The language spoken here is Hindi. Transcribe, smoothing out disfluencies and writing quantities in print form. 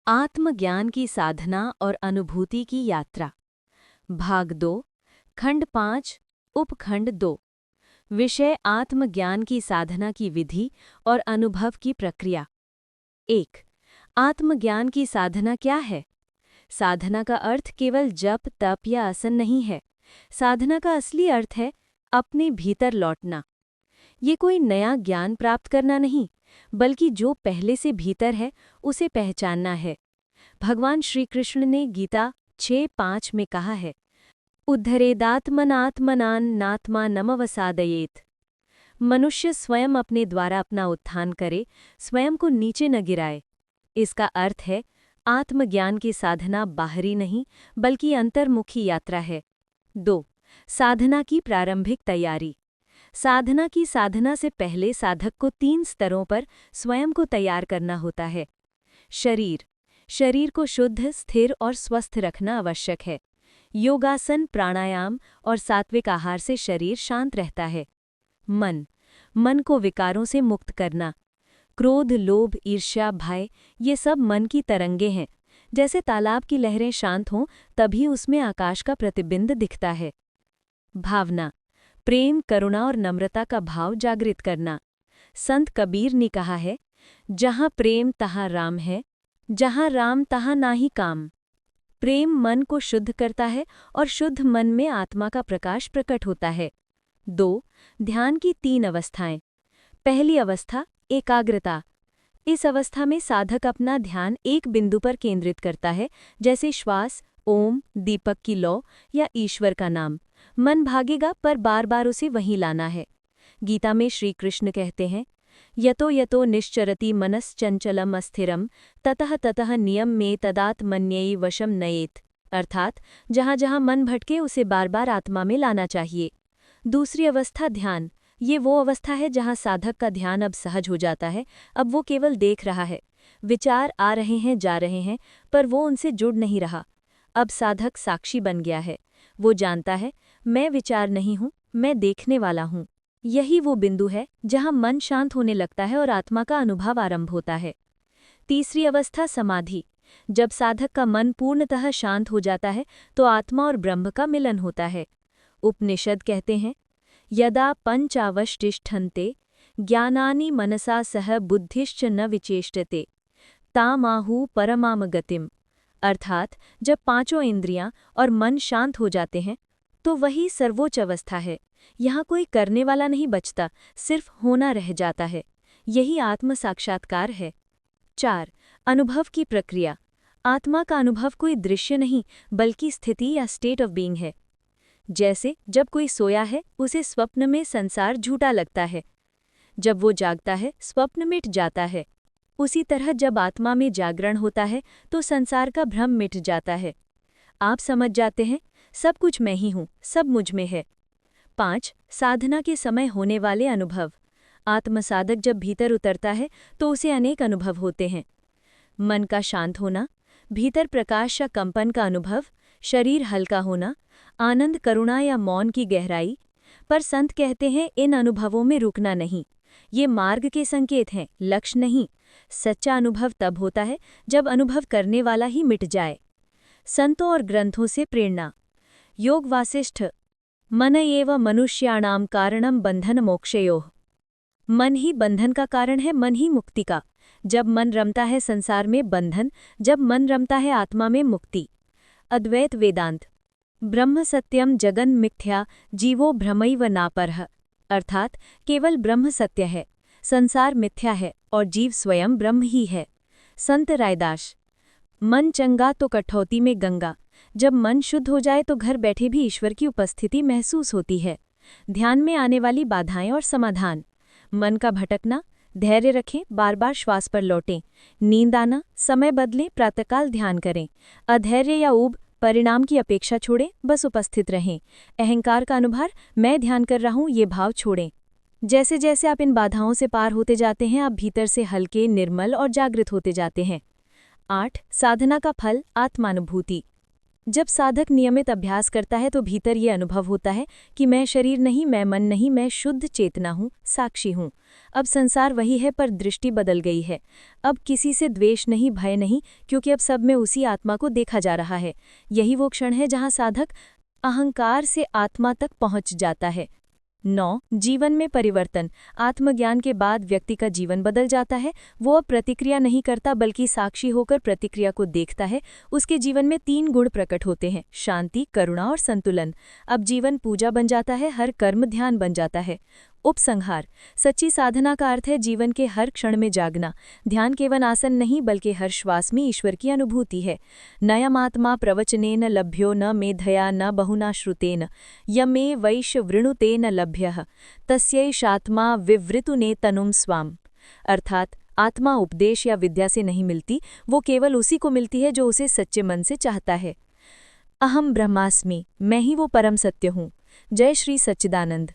आत्मज्ञान की साधना और अनुभूति की यात्रा। भाग 2, खंड 5, उपखंड 2। विषय आत्मज्ञान की साधना की विधि और अनुभव की प्रक्रिया। 1. आत्मज्ञान की साधना क्या है? साधना का अर्थ केवल जप, तप या आसन नहीं है। साधना का असली अर्थ है अपने भीतर लौटना। ये कोई नया ज्ञान प्राप्त करना नहीं, बल्कि जो पहले से भीतर है उसे पहचानना है। भगवान श्री कृष्ण ने गीता 6:5 में कहा है, उद्धरेदात्मनात्मनान नात्मा नमवसादयेत। मनुष्य स्वयं अपने द्वारा अपना उत्थान करे, स्वयं को नीचे न गिराए। इसका अर्थ है आत्मज्ञान की साधना बाहरी नहीं बल्कि अंतर्मुखी यात्रा है। 2. साधना की प्रारंभिक तैयारी। साधना की साधना से पहले साधक को 3 स्तरों पर स्वयं को तैयार करना होता है। शरीर को शुद्ध, स्थिर और स्वस्थ रखना आवश्यक है। योगासन, प्राणायाम और सात्विक आहार से शरीर शांत रहता है। मन को विकारों से मुक्त करना। क्रोध, लोभ, ईर्ष्या, भय ये सब मन की तरंगे हैं। जैसे तालाब की लहरें शांत हों तभी उसमें आकाश का प्रतिबिंब दिखता है। भावना, प्रेम, करुणा और नम्रता का भाव जागृत करना। संत कबीर ने कहा है, जहाँ प्रेम तहाँ राम है, जहाँ राम तहाँ नाही काम। प्रेम मन को शुद्ध करता है और शुद्ध मन में आत्मा का प्रकाश प्रकट होता है। 2. ध्यान की 3 अवस्थाएं। पहली अवस्था, एकाग्रता। इस अवस्था में साधक अपना ध्यान एक बिंदु पर केंद्रित करता है, जैसे श्वास, ओम, दीपक की लौ या ईश्वर का नाम। मन भागेगा पर बार बार उसे वहीं लाना है। गीता में श्री कृष्ण कहते हैं, यतो यतो निश्चरति मनश्चंचलम अस्थिरम ततः ततः नियम में तदात्मन्येय वशम नयेत। अर्थात जहाँ जहाँ मन भटके उसे बार बार आत्मा में लाना चाहिए। दूसरी अवस्था, ध्यान। ये वो अवस्था है जहाँ साधक का ध्यान अब सहज हो जाता है। अब वो केवल देख रहा है। विचार आ रहे हैं, जा रहे हैं, पर वो उनसे जुड़ नहीं रहा। अब साधक साक्षी बन गया है। वो जानता है, मैं विचार नहीं हूँ, मैं देखने वाला हूँ। यही वो बिंदु है जहाँ मन शांत होने लगता है और आत्मा का अनुभव आरंभ होता है। तीसरी अवस्था, समाधि। जब साधक का मन पूर्णतः शांत हो जाता है तो आत्मा और ब्रह्म का मिलन होता है। उपनिषद कहते हैं, यदा पंचावष्टिष्ठन्ते ज्ञानानि मनसा सह बुद्धिश्च न विचेष्टते तामाहु परमाम गतिम। अर्थात जब 5 इंद्रियां और मन शांत हो जाते हैं तो वही सर्वोच्च अवस्था है। यहाँ कोई करने वाला नहीं बचता, सिर्फ होना रह जाता है। यही आत्म साक्षात्कार है। 4. अनुभव की प्रक्रिया। आत्मा का अनुभव कोई दृश्य नहीं बल्कि स्थिति या स्टेट ऑफ बीइंग है। जैसे जब कोई सोया है उसे स्वप्न में संसार झूठा लगता है, जब वो जागता है स्वप्न मिट जाता है। उसी तरह जब आत्मा में जागरण होता है तो संसार का भ्रम मिट जाता है। आप समझ जाते हैं, सब कुछ मैं ही हूँ, सब मुझ में है। 5. साधना के समय होने वाले अनुभव। आत्मसाधक जब भीतर उतरता है तो उसे अनेक अनुभव होते हैं। मन का शांत होना, भीतर प्रकाश या कंपन का अनुभव, शरीर हल्का होना, आनंद, करुणा या मौन की गहराई। पर संत कहते हैं, इन अनुभवों में रुकना नहीं। ये मार्ग के संकेत हैं, लक्ष्य नहीं। सच्चा अनुभव तब होता है जब अनुभव करने वाला ही मिट जाए। संतों और ग्रंथों से प्रेरणा। योग वासिष्ठ, मन एव मनुष्याणाम कारणम बंधन मोक्षयोः। मन ही बंधन का कारण है, मन ही मुक्ति का। जब मन रमता है संसार में बंधन, जब मन रमता है आत्मा में मुक्ति। अद्वैत वेदांत। ब्रह्म सत्यम जगन मिथ्या जीवो भ्रमैव नापरः। अर्थात केवल ब्रह्म सत्य है, संसार मिथ्या है और जीव स्वयं ब्रह्म ही है। संत रायदास। मन चंगा तो कठौती में गंगा। जब मन शुद्ध हो जाए तो घर बैठे भी ईश्वर की उपस्थिति महसूस होती है। ध्यान में आने वाली बाधाएं और समाधान। मन का भटकना, धैर्य रखें, बार बार श्वास पर लौटें। नींद आना, समय बदलें, प्रातःकाल ध्यान करें। अधैर्य या ऊब, परिणाम की अपेक्षा छोड़ें, बस उपस्थित रहें। अहंकार का अनुभव, मैं ध्यान कर रहा हूँ, ये भाव छोड़ें। जैसे जैसे आप इन बाधाओं से पार होते जाते हैं, आप भीतर से हल्के, निर्मल और जागृत होते जाते हैं। 8. साधना का फल, आत्मानुभूति। जब साधक नियमित अभ्यास करता है तो भीतर ये अनुभव होता है कि मैं शरीर नहीं, मैं मन नहीं, मैं शुद्ध चेतना हूँ, साक्षी हूँ। अब संसार वही है पर दृष्टि बदल गई है। अब किसी से द्वेष नहीं, भय नहीं, क्योंकि अब सब में उसी आत्मा को देखा जा रहा है। यही वो क्षण है जहाँ साधक अहंकार से आत्मा तक पहुँच जाता है। 9. जीवन में परिवर्तन। आत्मज्ञान के बाद व्यक्ति का जीवन बदल जाता है। वो अब प्रतिक्रिया नहीं करता बल्कि साक्षी होकर प्रतिक्रिया को देखता है। उसके जीवन में 3 गुण प्रकट होते हैं: शांति, करुणा और संतुलन। अब जीवन पूजा बन जाता है, हर कर्म ध्यान बन जाता है। उपसंहार। सच्ची साधना का अर्थ है जीवन के हर क्षण में जागना। ध्यान केवल आसन नहीं बल्कि हर श्वास में ईश्वर की अनुभूति है। नयमात्मा प्रवचनेन लभ्यो न मेधया न बहुना श्रुतेन यमे वैश्य वृणुतेन लभ्यः तस्यैषात्मा विवृतुने तनुम स्वाम। अर्थात आत्मा उपदेश या विद्या से नहीं मिलती, वो केवल उसी को मिलती है जो उसे सच्चे मन से चाहता है। अहम ब्रह्मास्मि, मैं ही वो परम सत्य हूँ। जय श्री सच्चिदानंद।